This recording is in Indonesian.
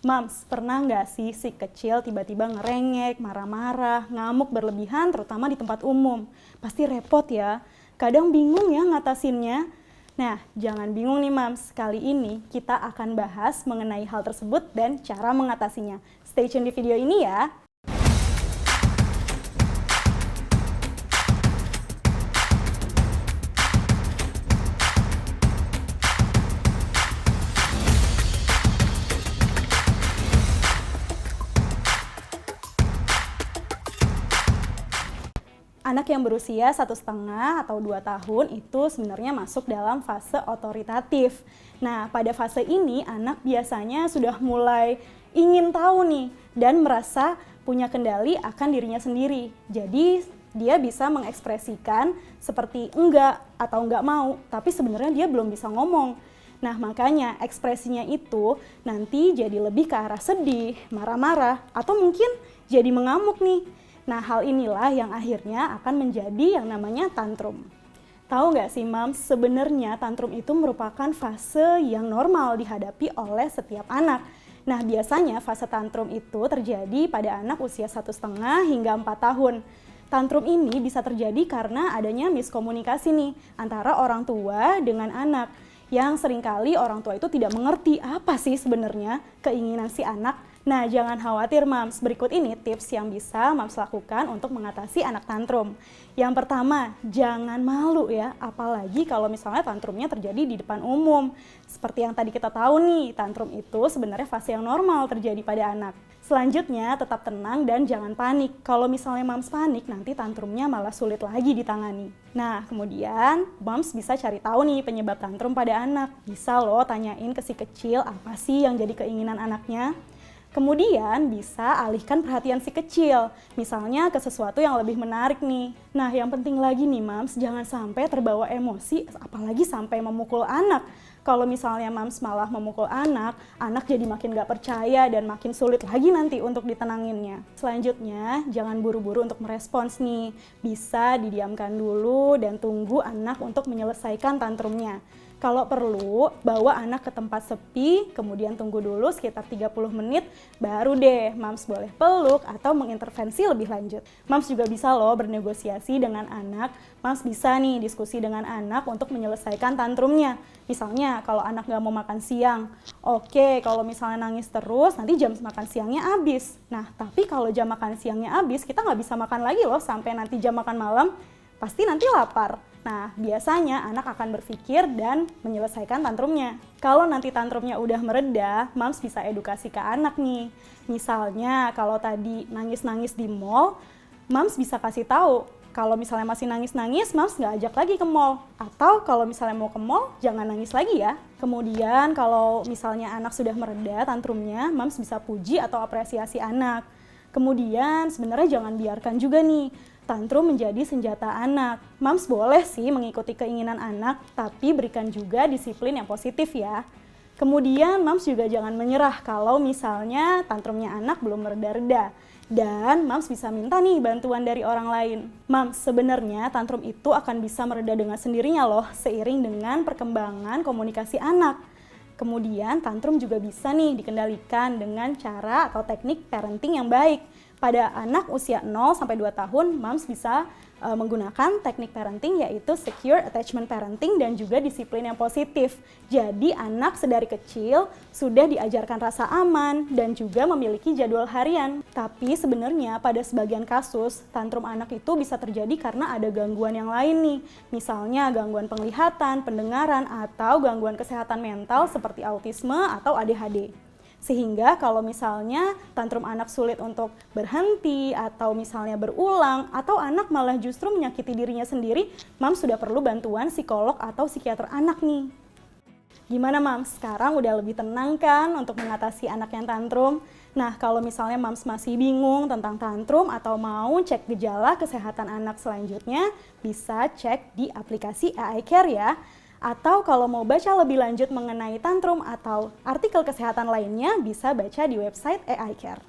Mams, pernah nggak sih si kecil tiba-tiba ngerengek, marah-marah, ngamuk berlebihan terutama di tempat umum? Pasti repot ya, kadang bingung ya ngatasinnya. Nah, jangan bingung nih Mams, kali ini kita akan bahas mengenai hal tersebut dan cara mengatasinya. Stay tune di video ini ya. Anak yang berusia 1,5 atau 2 tahun itu sebenarnya masuk dalam fase otoritatif. Nah, pada fase ini anak biasanya sudah mulai ingin tahu nih dan merasa punya kendali akan dirinya sendiri. Jadi, dia bisa mengekspresikan seperti enggak atau enggak mau, tapi sebenarnya dia belum bisa ngomong. Nah, makanya ekspresinya itu nanti jadi lebih ke arah sedih, marah-marah, atau mungkin jadi mengamuk nih. Nah, hal inilah yang akhirnya akan menjadi yang namanya tantrum. Tahu nggak sih, Mams, sebenarnya tantrum itu merupakan fase yang normal dihadapi oleh setiap anak. Nah, biasanya fase tantrum itu terjadi pada anak usia 1,5 hingga 4 tahun. Tantrum ini bisa terjadi karena adanya miskomunikasi nih antara orang tua dengan anak. Yang seringkali orang tua itu tidak mengerti apa sih sebenarnya keinginan si anak. Nah, jangan khawatir Mams, berikut ini tips yang bisa Mams lakukan untuk mengatasi anak tantrum. Yang pertama, jangan malu ya, apalagi kalau misalnya tantrumnya terjadi di depan umum. Seperti yang tadi kita tahu nih, tantrum itu sebenarnya fase yang normal terjadi pada anak. Selanjutnya, tetap tenang dan jangan panik. Kalau misalnya Mams panik, nanti tantrumnya malah sulit lagi ditangani. Nah, kemudian Mams bisa cari tahu nih penyebab tantrum pada anak. Bisa loh tanyain ke si kecil apa sih yang jadi keinginan anaknya. Kemudian bisa alihkan perhatian si kecil, misalnya ke sesuatu yang lebih menarik nih. Nah, yang penting lagi nih Mams, jangan sampai terbawa emosi, apalagi sampai memukul anak. Kalau misalnya Mams malah memukul anak jadi makin gak percaya dan makin sulit lagi nanti untuk ditenanginnya. Selanjutnya, jangan buru-buru untuk merespons nih. Bisa didiamkan dulu dan tunggu anak untuk menyelesaikan tantrumnya. Kalau perlu, bawa anak ke tempat sepi, kemudian tunggu dulu sekitar 30 menit, baru deh Mams boleh peluk atau mengintervensi lebih lanjut. Mams juga bisa loh bernegosiasi dengan anak, Mams bisa nih diskusi dengan anak untuk menyelesaikan tantrumnya. Misalnya kalau anak gak mau makan siang, oke, kalau misalnya nangis terus, nanti jam makan siangnya habis. Nah, tapi kalau jam makan siangnya habis, kita gak bisa makan lagi loh sampai nanti jam makan malam, pasti nanti lapar. Nah, biasanya anak akan berpikir dan menyelesaikan tantrumnya. Kalau nanti tantrumnya udah mereda, Mams bisa edukasi ke anak nih. Misalnya, kalau tadi nangis-nangis di mall, Mams bisa kasih tahu. Kalau misalnya masih nangis-nangis, Mams nggak ajak lagi ke mall. Atau kalau misalnya mau ke mall, jangan nangis lagi ya. Kemudian, kalau misalnya anak sudah mereda tantrumnya, Mams bisa puji atau apresiasi anak. Kemudian, sebenarnya jangan biarkan juga nih tantrum menjadi senjata anak. Mams boleh sih mengikuti keinginan anak, tapi berikan juga disiplin yang positif ya. Kemudian Mams juga jangan menyerah kalau misalnya tantrumnya anak belum mereda-reda. Dan Mams bisa minta nih bantuan dari orang lain. Mams, sebenarnya tantrum itu akan bisa mereda dengan sendirinya loh, seiring dengan perkembangan komunikasi anak. Kemudian tantrum juga bisa nih dikendalikan dengan cara atau teknik parenting yang baik. Pada anak usia 0-2 tahun, Mams bisa menggunakan teknik parenting yaitu secure attachment parenting dan juga disiplin yang positif. Jadi anak sedari kecil sudah diajarkan rasa aman dan juga memiliki jadwal harian. Tapi sebenarnya pada sebagian kasus, tantrum anak itu bisa terjadi karena ada gangguan yang lain nih. Misalnya gangguan penglihatan, pendengaran, atau gangguan kesehatan mental seperti autisme atau ADHD. Sehingga kalau misalnya tantrum anak sulit untuk berhenti atau misalnya berulang atau anak malah justru menyakiti dirinya sendiri, Mams sudah perlu bantuan psikolog atau psikiater anak nih. Gimana Mams? Sekarang udah lebih tenang kan untuk mengatasi anak yang tantrum? Nah, kalau misalnya Mams masih bingung tentang tantrum atau mau cek gejala kesehatan anak selanjutnya, bisa cek di aplikasi AI Care ya. Atau kalau mau baca lebih lanjut mengenai tantrum atau artikel kesehatan lainnya, bisa baca di website AI Care.